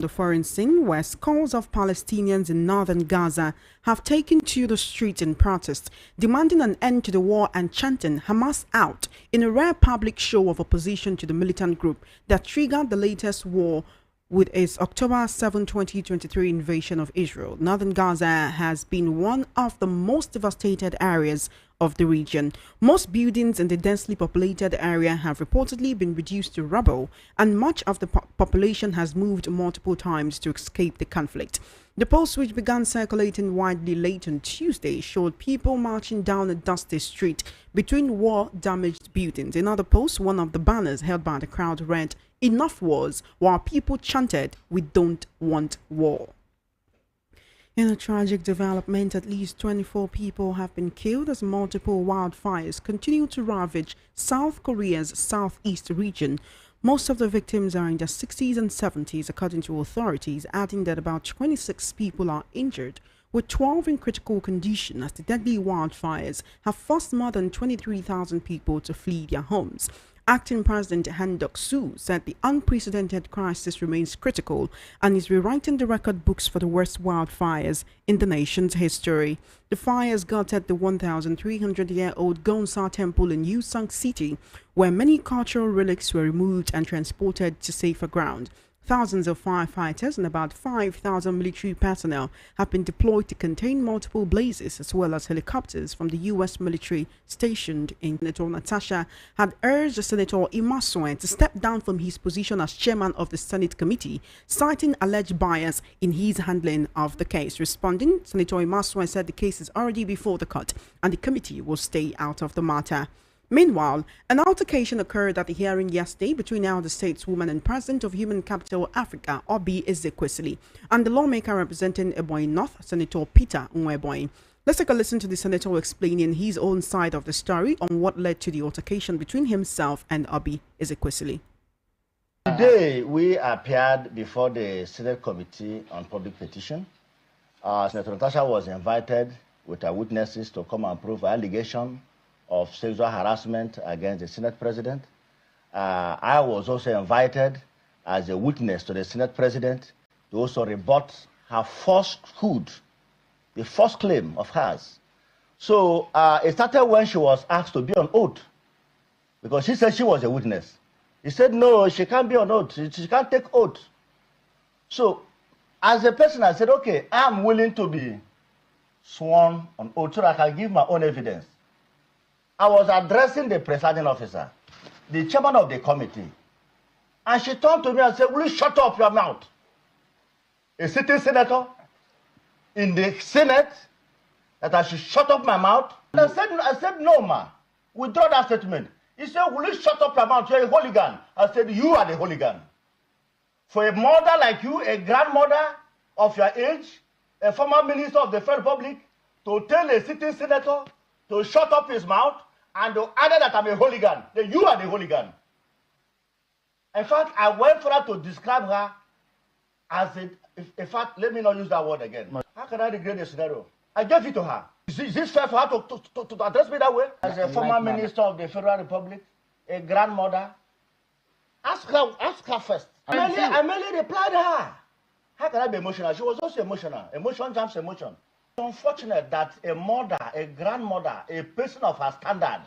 The foreign scene where scores of Palestinians in northern Gaza have taken to the streets in protest, demanding an end to the war and chanting Hamas out in a rare public show of opposition to the militant group that triggered the latest war with its October 7, 2023 invasion of Israel. Northern Gaza has been one of the most devastated areas of the region. Most buildings in the densely populated area have reportedly been reduced to rubble, and much of the population has moved multiple times to escape the conflict. The post, which began circulating widely late on Tuesday, showed people marching down a dusty street between war-damaged buildings. In other posts, one of the banners held by the crowd read, "Enough wars," while people chanted, "We don't want war." In a tragic development, at least 24 people have been killed as multiple wildfires continue to ravage South Korea's southeast region. Most of the victims are in their 60s and 70s, according to authorities, adding that about 26 people are injured, with 12 in critical condition, as the deadly wildfires have forced more than 23,000 people to flee their homes. Acting President Han Duck-soo said the unprecedented crisis remains critical and is rewriting the record books for the worst wildfires in the nation's history. The fires gutted the 1,300-year-old Gonsa Temple in Usan City, where many cultural relics were removed and transported to safer ground. Thousands of firefighters and about 5,000 military personnel have been deployed to contain multiple blazes, as well as helicopters from the U.S. military stationed in. Senator Natasha had urged Senator Imasuen to step down from his position as chairman of the Senate committee, citing alleged bias in his handling of the case. Responding, Senator Imasuen said the case is already before the court and the committee will stay out of the matter. Meanwhile, an altercation occurred at the hearing yesterday between now the stateswoman and president of Human Capital Africa, Obi Ezekwesili, and the lawmaker representing Ebonyi North, Senator Peter Nwebonyi. Let's take a listen to the senator explaining his own side of the story on what led to the altercation between himself and Obi Ezekwesili. Today, we appeared before the Senate Committee on Public Petition. Senator Natasha was invited with her witnesses to come and prove allegation of sexual harassment against the Senate President. I was also invited as a witness to the Senate President to also rebut her falsehood, the false claim of hers. So it started when she was asked to be on oath, because she said she was a witness. He said, no, she can't be on oath, she can't take oath. So as a person, I said, okay, I'm willing to be sworn on oath so that I can give my own evidence. I was addressing the presiding officer, the chairman of the committee, and she turned to me and said, will you shut up your mouth? A sitting senator in the Senate, that I should shut up my mouth? And I said, no, ma, withdraw that statement. He said, will you shut up your mouth? You're a hooligan. I said, you are the hooligan. For a mother like you, a grandmother of your age, a former minister of the Federal Republic, to tell a sitting senator to shut up his mouth, and to add that I'm a hooligan, then you are the hooligan. In fact, I went for her to describe her as in fact, let me not use that word again. How can I degrade the scenario? I gave it to her. Is this fair for her to address me that way? As a former minister of the Federal Republic, a grandmother, ask her first. I merely replied to her. How can I be emotional? She was also emotional. Emotion jumps emotion. It's unfortunate that a mother, a grandmother, a person of her standard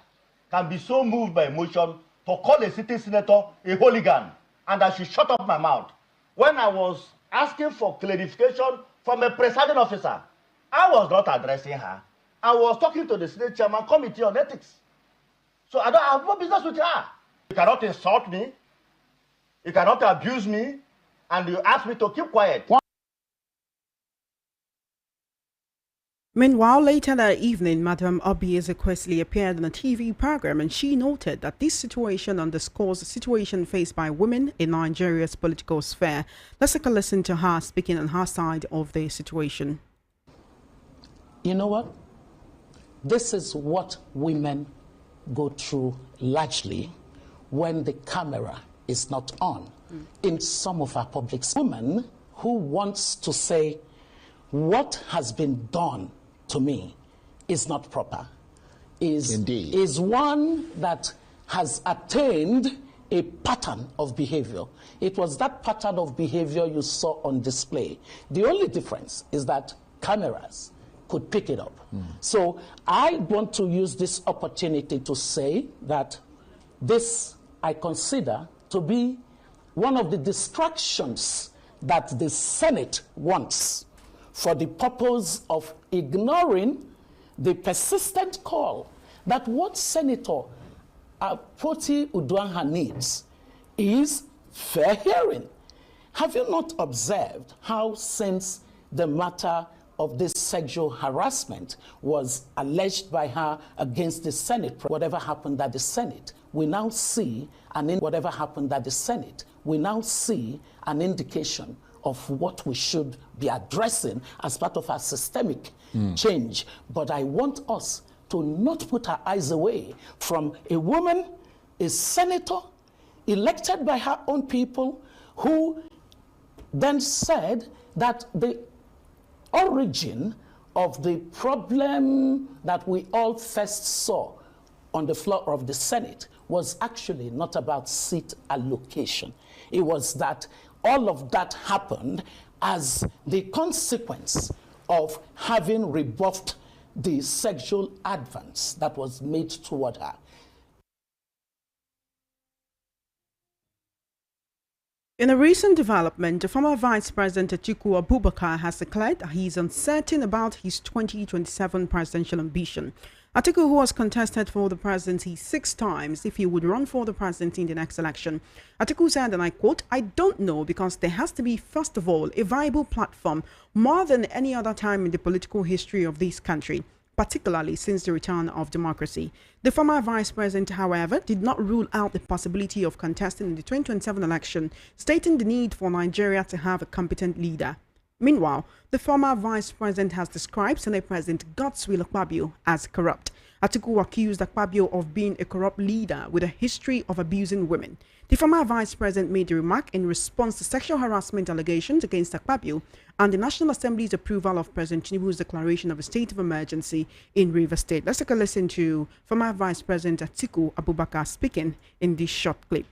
can be so moved by emotion to call a sitting senator a hooligan, and I should shut up my mouth. When I was asking for clarification from a presiding officer, I was not addressing her. I was talking to the Senate Chairman Committee on Ethics. So I have no business with her. You cannot insult me, you cannot abuse me, and you ask me to keep quiet. Meanwhile, later that evening, Madam Obi Ezekwesili appeared on a TV program, and she noted that this situation underscores the situation faced by women in Nigeria's political sphere. Let's take a listen to her speaking on her side of the situation. You know what? This is what women go through largely when the camera is not on. In some of our public, women who wants to say what has been done to me is not proper, is one that has attained a pattern of behavior. It was that pattern of behavior you saw on display. The only difference is that cameras could pick it up. So I want to use this opportunity to say that this I consider to be one of the distractions that the Senate wants for the purpose of ignoring the persistent call that what Senator Poti Uduaghan needs is fair hearing. Have you not observed how since the matter of this sexual harassment was alleged by her against the Senate, whatever happened at the Senate, we now see whatever happened at the Senate, we now see an indication of what we should be addressing as part of our systemic change. But I want us to not put our eyes away from a woman, a senator, elected by her own people, who then said that the origin of the problem that we all first saw on the floor of the Senate was actually not about seat allocation. It was that all of that happened as the consequence of having rebuffed the sexual advance that was made toward her. In a recent development, the former Vice President Atiku Abubakar has declared that he is uncertain about his 2027 presidential ambition. Atiku, who has contested for the presidency 6 times if he would run for the presidency in the next election, Atiku said, and I quote, "I don't know, because there has to be, first of all, a viable platform more than any other time in the political history of this country, particularly since the return of democracy." The former vice president, however, did not rule out the possibility of contesting in the 2027 election, stating the need for Nigeria to have a competent leader. Meanwhile, the former vice president has described Senate President Godswill Akpabio as corrupt. Atiku accused Akpabio of being a corrupt leader with a history of abusing women. The former vice president made the remark in response to sexual harassment allegations against Akpabio and the National Assembly's approval of President Tinubu's declaration of a state of emergency in Rivers State. Let's take a listen to former Vice President Atiku Abubakar speaking in this short clip.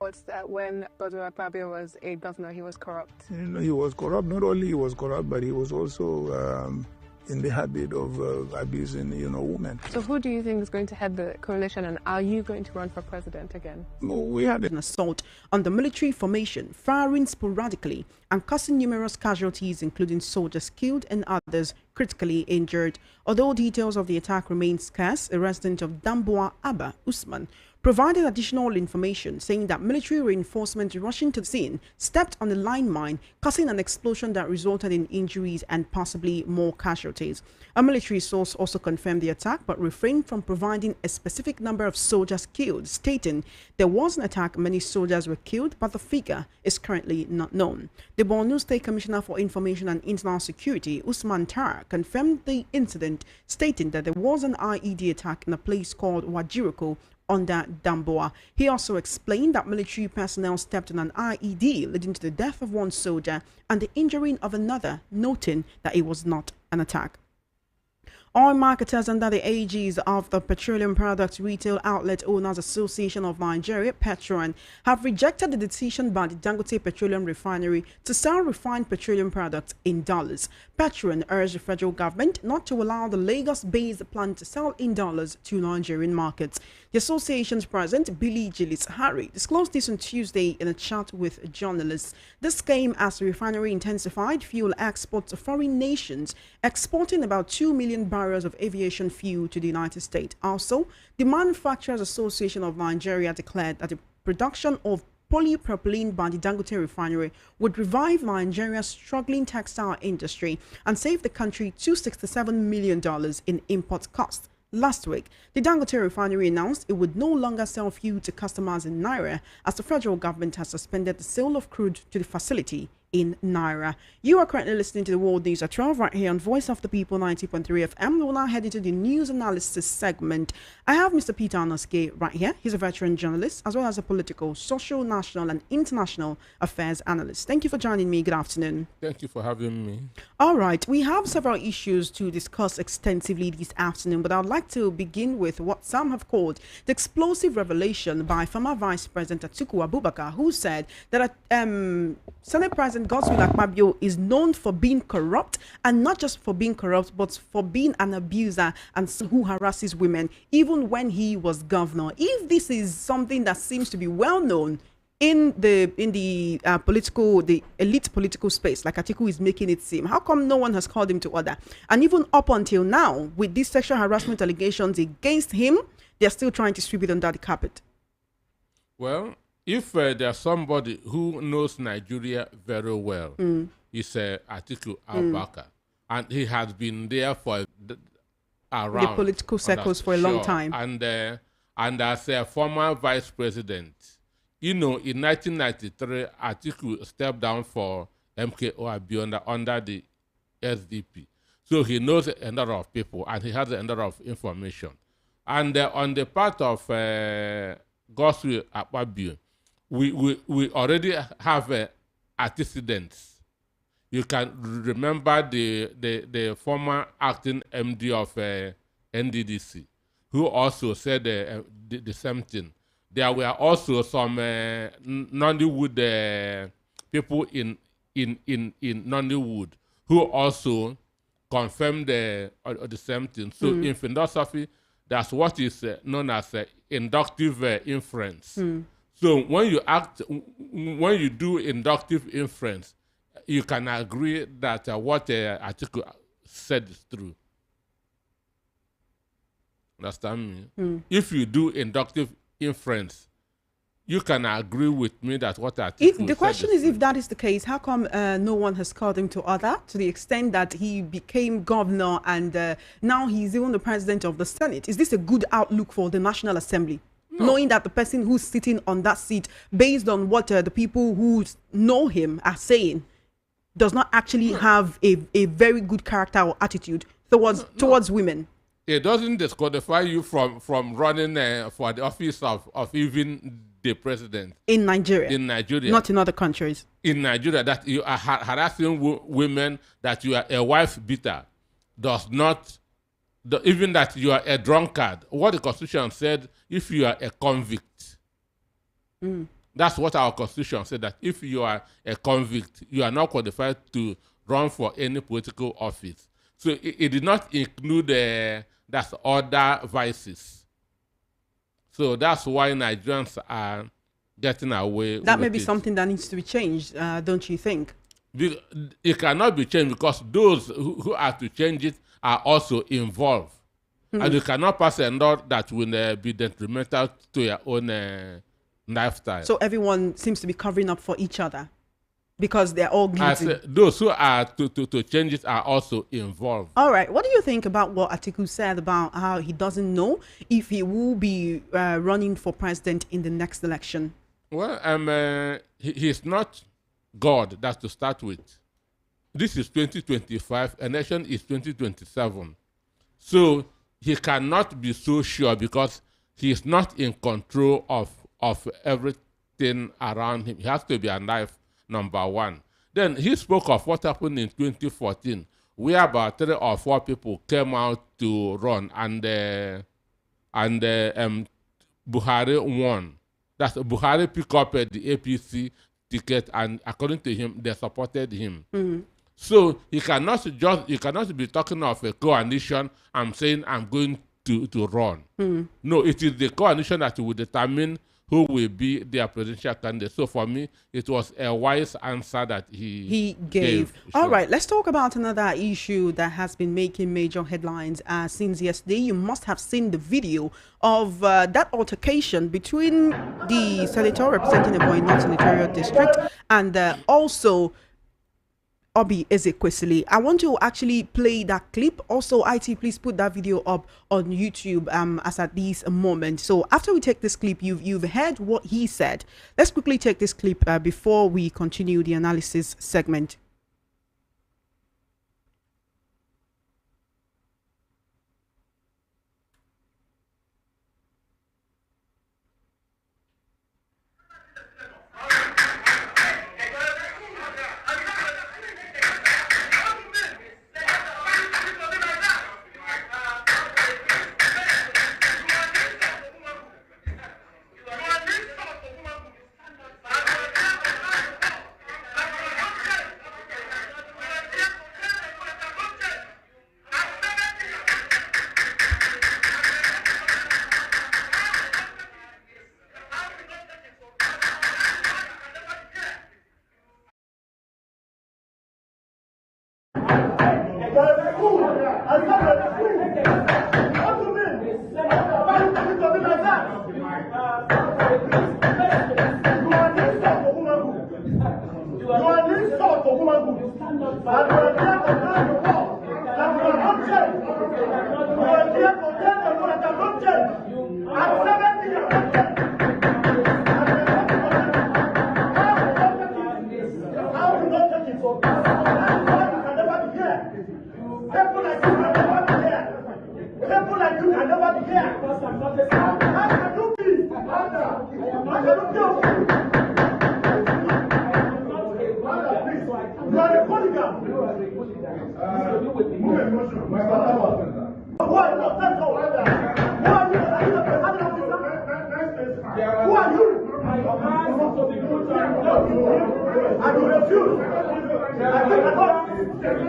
What's that when Akpabio was a governor, he was corrupt? You know, he was corrupt. Not only he was corrupt, but he was also in the habit of abusing, women. So who do you think is going to head the coalition, and are you going to run for president again? We had an assault on the military formation, firing sporadically and causing numerous casualties, including soldiers killed and others critically injured. Although details of the attack remain scarce, a resident of Damboa, Abba Usman, provided additional information saying that military reinforcements rushing to the scene stepped on a line mine, causing an explosion that resulted in injuries and possibly more casualties. A military source also confirmed the attack but refrained from providing a specific number of soldiers killed, stating there was an attack, many soldiers were killed, but the figure is currently not known. The Borno State Commissioner for Information and Internal Security, Usman Tar, confirmed the incident, stating that there was an IED attack in a place called Wajiroko under Damboa. He also explained that military personnel stepped on an IED, leading to the death of one soldier and the injuring of another, noting that it was not an attack. Oil marketers under the aegis of the Petroleum Products Retail Outlet Owners Association of Nigeria, Petron, have rejected the decision by the Dangote Petroleum Refinery to sell refined petroleum products in dollars. Petron urged the federal government not to allow the Lagos-based plant to sell in dollars to Nigerian markets. The association's president, Billy Gillis Harry, disclosed this on Tuesday in a chat with journalists. This came as the refinery intensified fuel exports to foreign nations, exporting about 2 million barrels of aviation fuel to the United States. Also, the Manufacturers Association of Nigeria declared that the production of polypropylene by the Dangote refinery would revive Nigeria's struggling textile industry and save the country $267 million in import costs. Last week, the Dangote refinery announced it would no longer sell fuel to customers in Naira as the federal government has suspended the sale of crude to the facility in Naira. You are currently listening to the World News at 12 right here on Voice of the People 90.3 FM. We'll now head into the news analysis segment. I have Mr. Peter Anoske right here. He's a veteran journalist as well as a political, social, national and international affairs analyst. Thank you for joining me. Good afternoon. Thank you for having me. All right. We have several issues to discuss extensively this afternoon, but I would like to begin with what some have called the explosive revelation by former Vice President Atiku Abubakar, who said that Senate President Akpabio is known for being corrupt, and not just for being corrupt, but for being an abuser and who harasses women, even when he was governor. If this is something that seems to be well known in the elite political space, like Atiku is making it seem, how come no one has called him to order? And even up until now, with these sexual harassment allegations against him, they're still trying to sweep it under the carpet. Well, if there's somebody who knows Nigeria very well, it's Atiku Abubakar, and he has been there for around the political circles for a long time. And as a former vice president, you know, in 1993, Atiku stepped down for MKO Abiola under the SDP. So he knows a lot of people and he has a lot of information. And on the part of Godswill Akpabio, we already have antecedents. You can remember the former acting MD of NDDC, who also said the same thing. There were also some Nollywood people in Nollywood who also confirmed the same thing. So in philosophy, that's what is known as inductive inference. So when you do inductive inference, you can agree that what Atiku said is true. Understand me? If you do inductive inference, you can agree with me that what Atiku said. The question is, if that is the case, how come no one has called him to order, to the extent that he became governor and now he's even the president of the Senate? Is this a good outlook for the National Assembly? No. Knowing that the person who's sitting on that seat, based on what the people who know him are saying, does not actually have a very good character or attitude towards women. It doesn't disqualify you from running for the office of even the president. In Nigeria? In Nigeria. Not in other countries. In Nigeria, that you are harassing women, that you are a wife beater, does not, even that you are a drunkard. What the Constitution said, if you are a convict, that's what our Constitution said, that if you are a convict, you are not qualified to run for any political office. So it did not include that's other vices. So that's why Nigerians are getting away. That may be something that needs to be changed, don't you think? It cannot be changed because those who are to change it are also involved. And you cannot pass a law that will be detrimental to your own lifestyle. So everyone seems to be covering up for each other because they're all guilty. Those who are to change it are also involved. All right. What do you think about what Atiku said about how he doesn't know if he will be running for president in the next election? Well, he's not God, that's to start with. This is 2025, election is 2027. So he cannot be so sure because he is not in control of everything around him. He has to be alive, number one. Then he spoke of what happened in 2014, where about 3 or 4 people came out to run, and Buhari won. That's Buhari picked up the APC ticket, and according to him, they supported him. So you cannot be talking of a coalition. I'm saying I'm going to run. No, it is the coalition that will determine who will be their presidential candidate. So for me, it was a wise answer that he gave. All right, let's talk about another issue that has been making major headlines since yesterday. You must have seen the video of that altercation between the senator representing the Boy North Senatorial District and also Obi Ezekwesili. I want to actually play that clip. Also, IT, please put that video up on YouTube as at this moment. So after we take this clip, you've heard what he said. Let's quickly take this clip before we continue the analysis segment.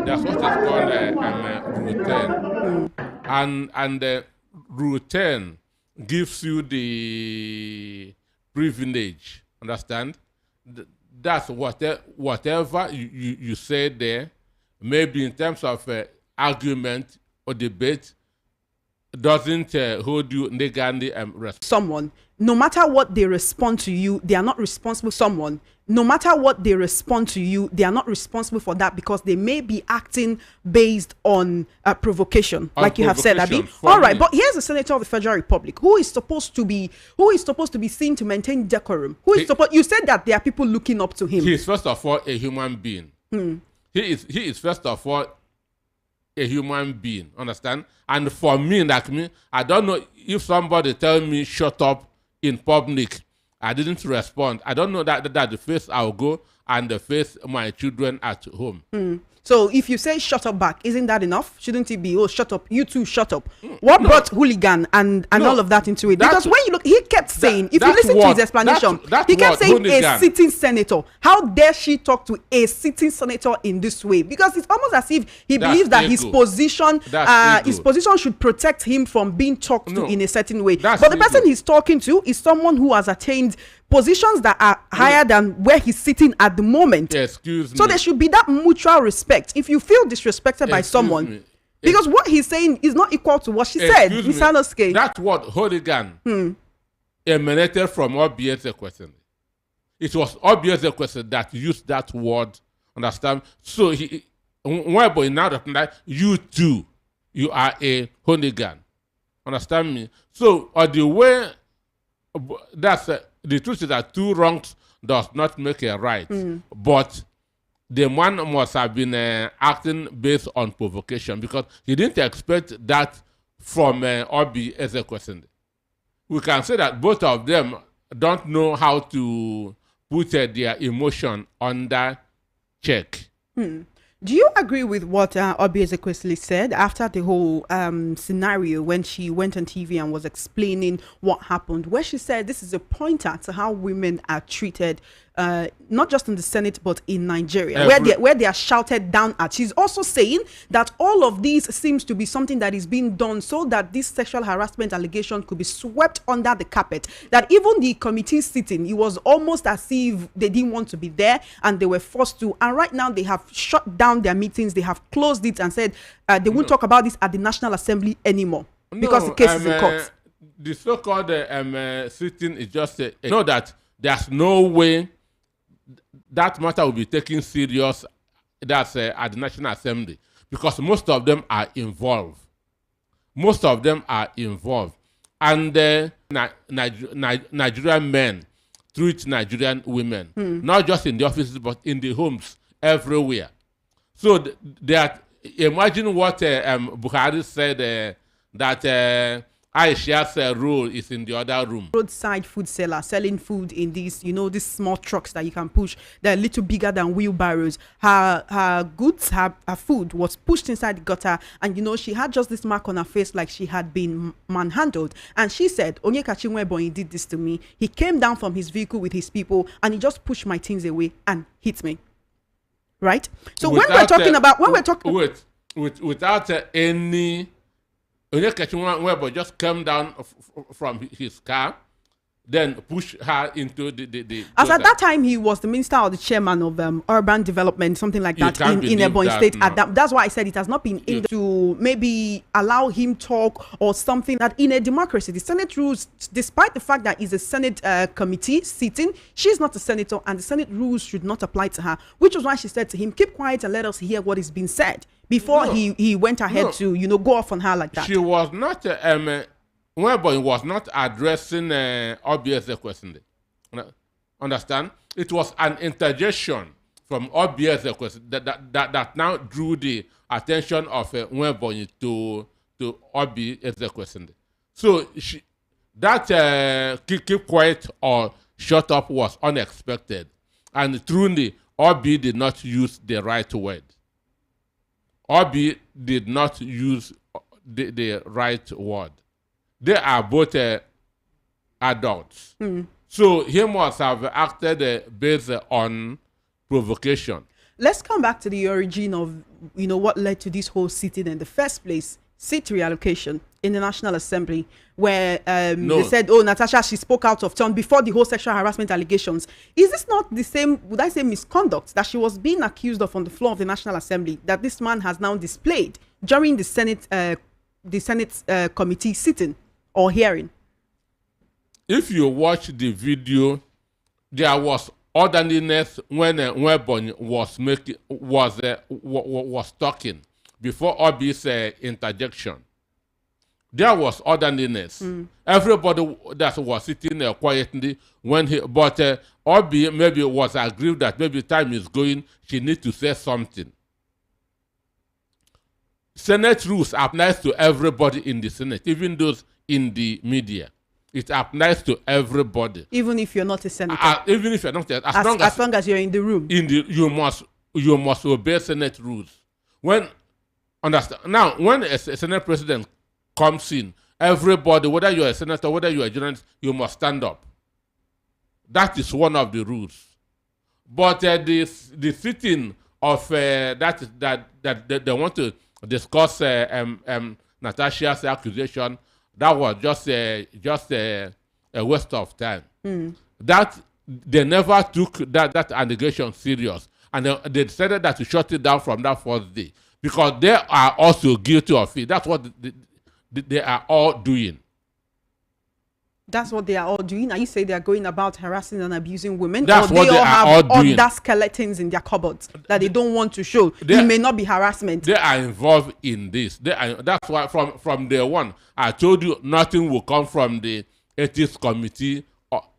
That's what is called routine. And routine gives you the privilege, understand? That's whatever you say there, maybe in terms of argument or debate, doesn't hold you legally someone, no matter what they respond to you, they are not responsible. Someone, no matter what they respond to you, they are not responsible for that, because they may be acting based on provocation, like you have said, Abi. All right, but here's a senator of the Federal Republic who is supposed to be seen to maintain decorum. You said that there are people looking up to him. He is first of all a human being. He is first of all a human being, understand? And for me, like me, I don't know if somebody tell me shut up in public, I didn't respond. I don't know that the face I'll go and the face my children at home. So if you say shut up back, isn't that enough? Shouldn't it be, oh, shut up, you too, shut up? What brought hooligan and all of that into it? Because when you look, he kept saying, if you listen to his explanation, he kept saying hooligan. A sitting senator. How dare she talk to a sitting senator in this way? Because it's almost as if he believes that his position should protect him from being talked to in a certain way. But the person he's talking to is someone who has attained positions that are higher than where he's sitting at the moment. Excuse me. So there should be that mutual respect. If you feel disrespected by someone, because what he's saying is not equal to what she said. Ms. Hanoske. That word hooligan emanated from obvious question. It was obvious question that used that word. Understand? So when now that you too, you are a hooligan. Understand me? So the way that's the truth is that two wrongs does not make a right. But the man must have been acting based on provocation, because he didn't expect that from Obi Ezekwesili. We can say that both of them don't know how to put their emotion under check. Do you agree with what Obi Ezekwesili said after the whole scenario when she went on TV and was explaining what happened, where she said this is a pointer to how women are treated, not just in the Senate, but in Nigeria, where they are shouted down at? She's also saying that all of these seems to be something that is being done so that this sexual harassment allegation could be swept under the carpet. That even the committee sitting, it was almost as if they didn't want to be there and they were forced to. And right now they have shut down their meetings, they have closed it and said they won't talk about this at the National Assembly anymore because the case is in court. The so-called sitting is just that there's no way that matter will be taken serious at the National Assembly, because most of them are involved. Most of them are involved. And Nigerian men treat Nigerian women, not just in the offices, but in the homes, everywhere. So imagine what Buhari said, that Aisha's role is in the other room. Roadside food seller selling food in these, these small trucks that you can push. They're a little bigger than wheelbarrows. Her goods, her food was pushed inside the gutter, and she had just this mark on her face like she had been manhandled. And she said, Onyekachi Nwebonyi did this to me. He came down from his vehicle with his people and he just pushed my things away and hit me. Right? So without any Onyekachi Nwebonyi just came down from his car, then push her into the As at that time, he was the minister or the chairman of urban development, something like that, in Ebonyi State. No. That's why I said it has not been able to maybe allow him talk or something. That in a democracy, the Senate rules, despite the fact that he's a Senate committee sitting, she's not a senator, and the Senate rules should not apply to her, which was why she said to him, keep quiet and let us hear what is being said, before he went ahead to, go off on her like that. She was not... Nwebonyi was not addressing obvious question. Understand? It was an interjection from obvious question that now drew the attention of Nwebonyi to obvious question. So keep quiet or shut up was unexpected, and truly Obi did not use the right word. Obi did not use the right word. They are both adults. So he must have acted based on provocation. Let's come back to the origin of, what led to this whole sitting in the first place. Seat reallocation in the National Assembly, where they said, Natasha, she spoke out of turn before the whole sexual harassment allegations. Is this not the same, would I say, misconduct that she was being accused of on the floor of the National Assembly that this man has now displayed during the Senate committee sitting or hearing? If you watch the video, there was orderliness when Nwebonyi was talking before Obi's interjection. There was orderliness. Everybody that was sitting quietly but Obi maybe was aggrieved that maybe time is going, she needs to say something. Senate rules applies to everybody in the Senate, even those in the media. It applies to everybody. Even if you're not a senator. Even if you're not, as long as you're in the room. You must obey Senate rules. When a Senate president comes in, everybody, whether you're a senator, whether you're a journalist, you must stand up. That is one of the rules. But the sitting of that they want to discuss Natasha's accusation, that was just a waste of time. That they never took that allegation serious, and they decided that to shut it down from that first day, because they are also guilty of it. That's what they are all doing. That's what they are all doing. Are you saying they are going about harassing and abusing women? That's what they are all doing. Other skeletons in their cupboards that they don't want to show. It may not be harassment. They are involved in this. That's why from day one, I told you nothing will come from the ethics committee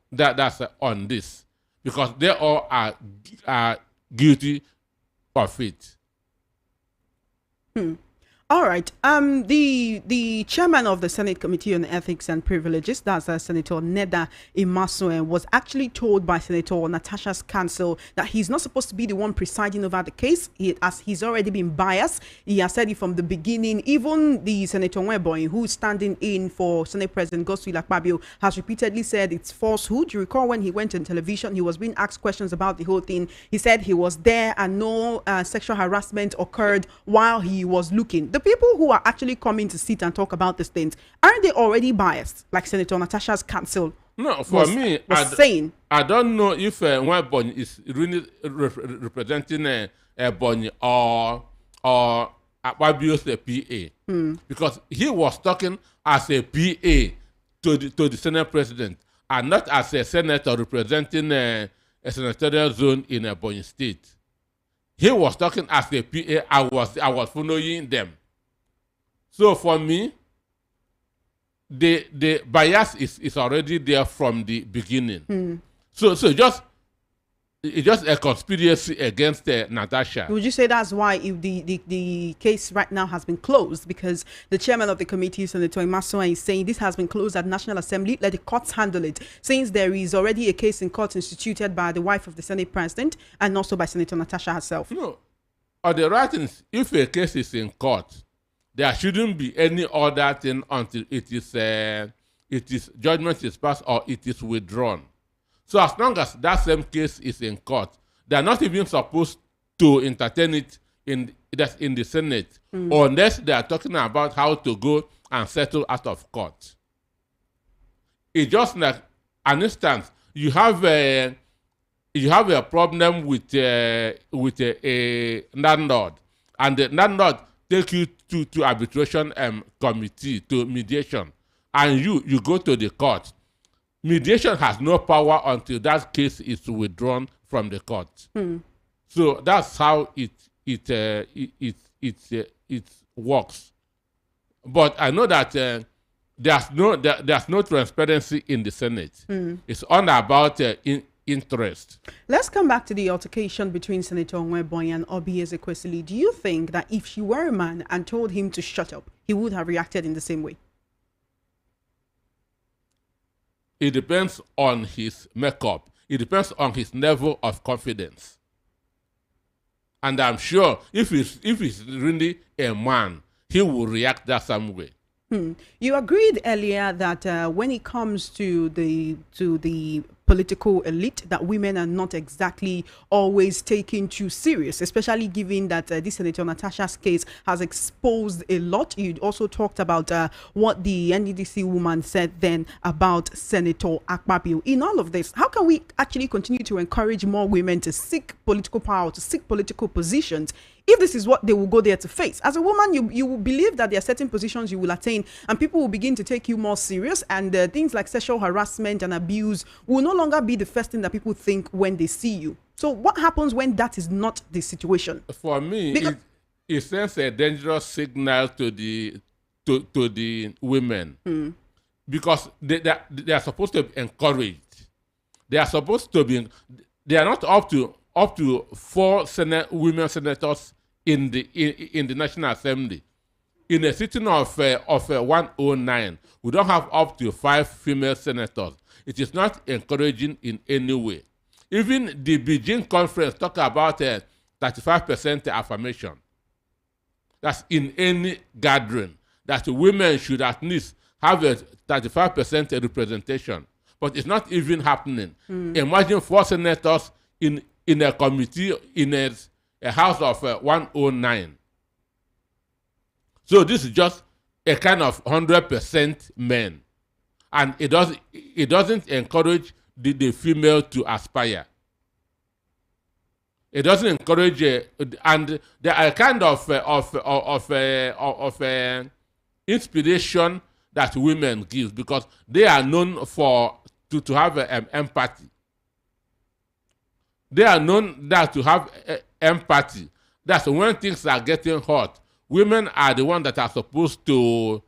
that's on this, because they all are guilty of it. All right. The chairman of the Senate Committee on Ethics and Privileges, that's Senator Neda Imasuen, was actually told by Senator Natasha's counsel that he's not supposed to be the one presiding over the case, as he's already been biased. He has said it from the beginning. Even the Senator Nwebonyi, who's standing in for Senate President Akpabio, has repeatedly said it's falsehood. You recall when he went on television, he was being asked questions about the whole thing. He said he was there and no sexual harassment occurred while he was looking. The people who are actually coming to sit and talk about these things, aren't they already biased, like Senator Natasha's counsel? No, for me, I don't know if Nwebonyi is really representing Ebonyi or Akpabio's PA, because he was talking as a PA to the Senate President, and not as a senator representing a senatorial zone in Ebonyi State. he was talking as a PA. I was following them. So for me, the bias is already there from the beginning. So it's just a conspiracy against Natasha. Would you say that's why if the case right now has been closed? Because the chairman of the committee, Senator Imaswa, is saying this has been closed at National Assembly. Let the courts handle it. Since there is already a case in court instituted by the wife of the Senate President and also by Senator Natasha herself. No. On the writings, if a case is in court, there shouldn't be any other thing until it is judgment is passed or it is withdrawn. So as long as that same case is in court, they are not even supposed to entertain it in the Senate unless they are talking about how to go and settle out of court. It's just like an instance. You have a problem with a landlord, and the landlord take you to arbitration committee to mediation, and you go to the court. Mediation has no power until that case is withdrawn from the court. So that's how it works. But I know that there's no transparency in the Senate. It's all about interest. Let's come back to the altercation between Senator Onweboy and Obi Ezekwesili. Do you think that if you were a man and told him to shut up, he would have reacted in the same way? It depends on his makeup. It depends on his level of confidence. And I'm sure if he's really a man, he will react that same way. You agreed earlier that when it comes to the political elite, that women are not exactly always taken too serious, especially given that this Senator Natasha's case has exposed a lot. You also talked about what the NDDC woman said then about Senator Akpabio. In all of this, how can we actually continue to encourage more women to seek political power, to seek political positions, if this is what they will go there to face? As a woman, you will believe that there are certain positions you will attain and people will begin to take you more serious, and things like sexual harassment and abuse will no longer be the first thing that people think when they see you. So what happens when that is not the situation? For me, it sends a dangerous signal to the women, because they are supposed to be encouraged. They are not up to 4 women senators in the National Assembly. In a sitting of 109, we don't have up to 5 female senators. It is not encouraging in any way. Even the Beijing conference talk about 35% affirmation. That's in any gathering, that women should at least have a 35% representation. But it's not even happening. Imagine 4 senators in a committee in a house of 109. So this is just a kind of 100% men, and it doesn't encourage the female to aspire. It doesn't encourage, and there are a kind of inspiration that women give, because they are known to have empathy. They are known to have empathy. That's when things are getting hot. Women are the ones that are supposed to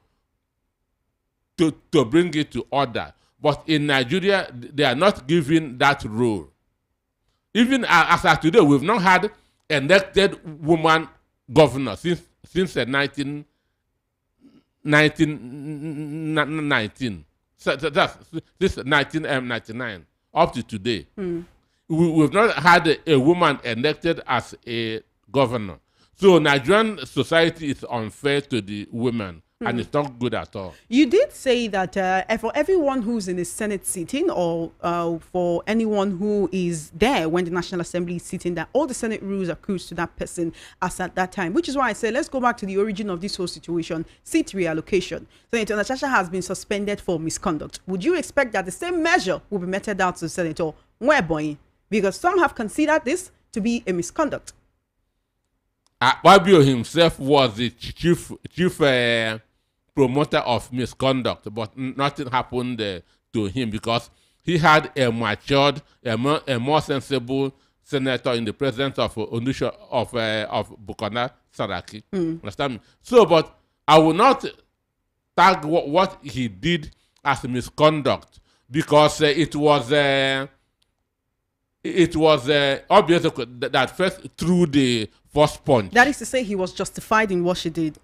bring it to order. But in Nigeria, they are not given that role. Even as of today, we've not had an elected woman governor since 1919. So that's this 1999 up to today. We've not had a woman elected as a governor. So Nigerian society is unfair to the women, and it's not good at all. You did say that for everyone who's in the Senate sitting, or for anyone who is there when the National Assembly is sitting, that all the Senate rules accrue to that person as at that time, which is why I said, let's go back to the origin of this whole situation, seat reallocation. Senator Natasha has been suspended for misconduct. Would you expect that the same measure will be meted out to Senator Onweboy? Because some have considered this to be a misconduct. Akpabio himself was the chief promoter of misconduct, but nothing happened to him because he had a matured, a more sensible senator in the presence of Onusha of Bukola Saraki. Understand me? So, but I will not tag what he did as misconduct because it was obvious that first threw the first punch. That is to say, he was justified in what she did.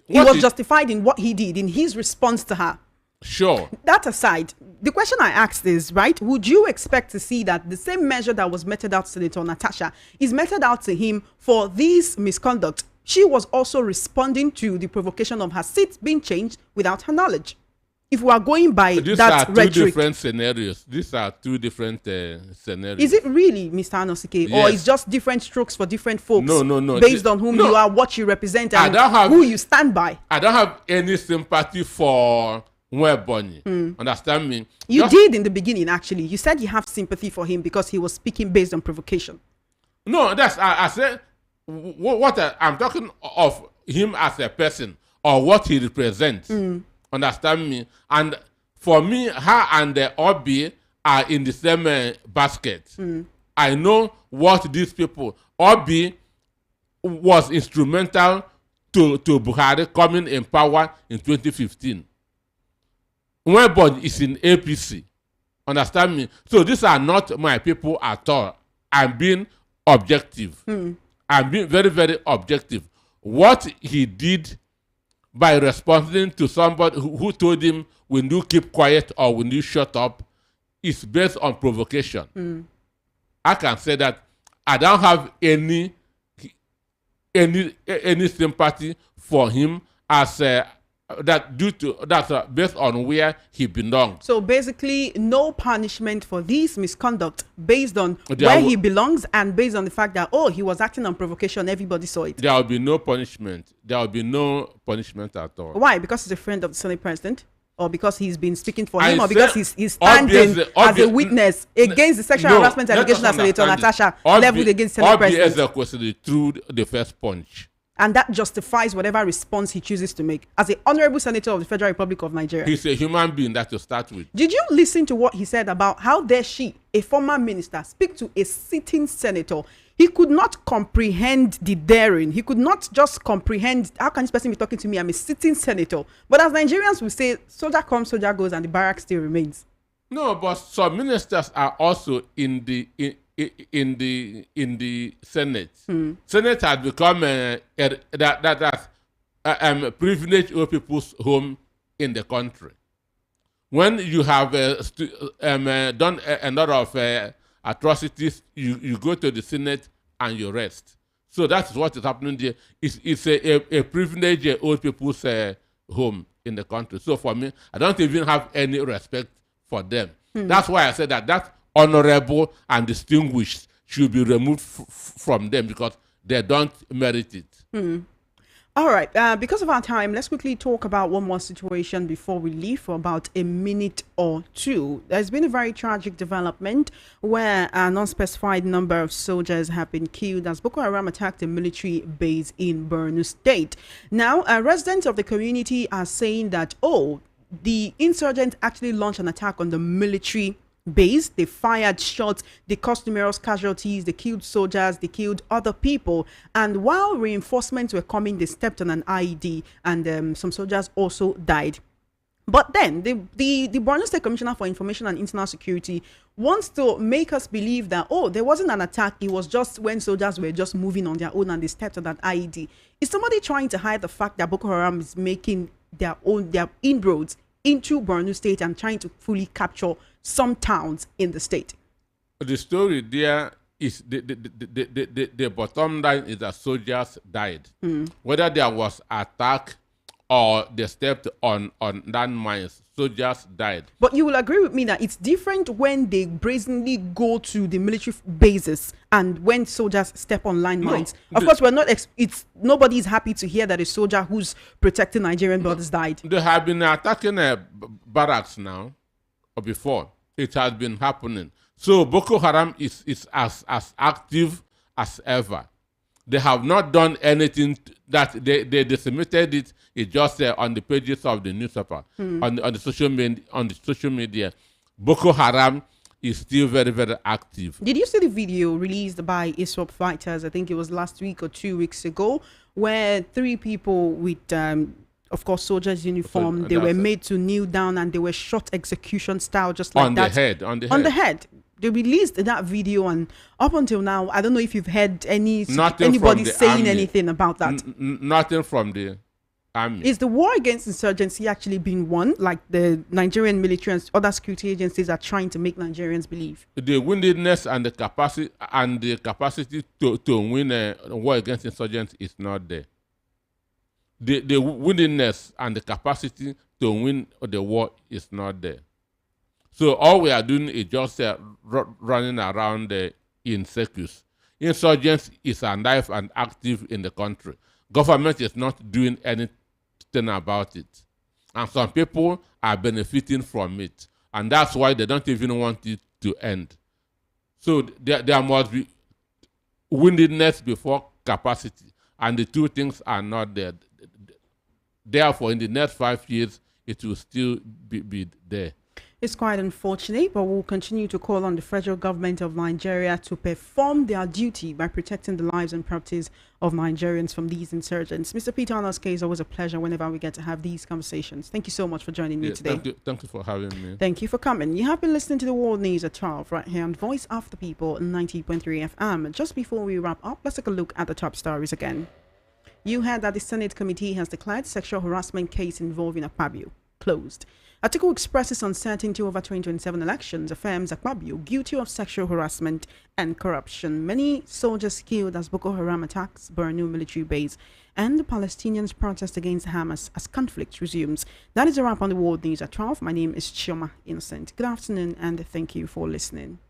He was justified in what he did, in his response to her. Sure. That aside, the question I asked is, right, would you expect to see that the same measure that was meted out to Senator Natasha is meted out to him for this misconduct? She was also responding to the provocation of her seat being changed without her knowledge. If we are going by These that are rhetoric. two different scenarios. These are two different scenarios. Is it really, Mr. Anosike, Yes. or it's just different strokes for different folks? No. Based on whom you are, what you represent, and who you stand by. I don't have any sympathy for Nwebonyi. Understand me? You did in the beginning, actually. You said you have sympathy for him because he was speaking based on provocation. No, I said what I'm talking of him as a person or what he represents. Understand me? And for me, her and the Obi are in the same basket. I know what these people. Obi was instrumental to Buhari coming in power in 2015. Nwebonyi is in APC. Understand me? So these are not my people at all. I'm being objective. I'm being very, very objective. What he did by responding to somebody who told him, when you keep quiet or when you shut up, is based on provocation. I can say that I don't have any sympathy for him as that's based on where he belongs. So basically, no punishment for this misconduct based on where he belongs and based on the fact that, he was acting on provocation. Everybody saw it. There will be no punishment. There will be no punishment at all. Why? Because he's a friend of the Senate president? Or because he's been speaking for him? Or because he's standing as a witness against the sexual harassment allegation of Senator Natasha leveled against Senate president? Through the first punch. And that justifies whatever response he chooses to make. As an honorable senator of the Federal Republic of Nigeria. He's a human being, that to start with. Did you listen to what he said about how dare she, a former minister, speak to a sitting senator? He could not comprehend the daring. He could not just comprehend, how can this person be talking to me? I'm a sitting senator. But as Nigerians will say, soldier comes, soldier goes, and the barrack still remains. No, but some ministers are also in the Senate. Senate has become privileged old people's home in the country. When you have done a lot of atrocities, you go to the Senate and you rest. So that's what is happening there. It's a privileged old people's home in the country. So for me, I don't even have any respect for them. That's why I said that honorable and distinguished should be removed from them because they don't merit it. All right. Because of our time, let's quickly talk about one more situation before we leave for about a minute or two. There's been a very tragic development where an unspecified number of soldiers have been killed as Boko Haram attacked a military base in Borno State. Now, residents of the community are saying that, the insurgents actually launched an attack on the military base. They fired shots, they caused numerous casualties, they killed soldiers, they killed other people, and while reinforcements were coming, they stepped on an IED and some soldiers also died. But then the Borno State Commissioner for Information and Internal Security wants to make us believe that there wasn't an attack, it was just when soldiers were just moving on their own and they stepped on that IED. Is somebody trying to hide the fact that Boko Haram is making their inroads into Borno State and trying to fully capture some towns in the state? The story there is the bottom line is that soldiers died. Whether there was attack or they stepped on landmines, soldiers died. But you will agree with me that it's different when they brazenly go to the military bases and when soldiers step on landmines. No, of course, we're not. Nobody is happy to hear that a soldier who's protecting Nigerian borders died. They have been attacking barracks now, or before. It has been happening. So Boko Haram is as active as ever. They have not done anything that they disseminated it. It's just on the pages of the newspaper, on the social media. Boko Haram is still very, very active. Did you see the video released by ISWAP fighters? I think it was last week or 2 weeks ago, where 3 people with, of course, soldiers' uniform, So they were that's- made to kneel down and they were shot execution style, just like On that. the head, on the On the head. head. They released that video, and up until now, I don't know if you've heard Nothing anybody from the saying army. anything about that. Nothing from the army. Is the war against insurgency actually being won, like the Nigerian military and other security agencies are trying to make Nigerians believe? The woundedness and the capacity to win a war against insurgents is not there. The woundedness and the capacity to win the war is not there. So all we are doing is just running around in circles. Insurgents is alive and active in the country. Government is not doing anything about it. And some people are benefiting from it. And that's why they don't even want it to end. So there must be woundedness before capacity. And the two things are not there. Therefore, in the next 5 years, it will still be there. It's quite unfortunate, but we'll continue to call on the federal government of Nigeria to perform their duty by protecting the lives and properties of Nigerians from these insurgents. Mr. Peter Arnold's case, always a pleasure whenever we get to have these conversations. Thank you so much for joining me today. Thank you for having me. Thank you for coming. You have been listening to the World News at 12 right here on Voice of the People 90.3 FM. Just before we wrap up, let's take a look at the top stories again. You heard that the Senate committee has declared sexual harassment case involving Akpabio closed. Atiku expresses uncertainty over 2027 elections, affirms Akpabio guilty of sexual harassment and corruption. Many soldiers killed as Boko Haram attacks Borno military base, and the Palestinians protest against Hamas as conflict resumes. That is a wrap on the World News at 12. My name is Chioma Innocent. Good afternoon and thank you for listening.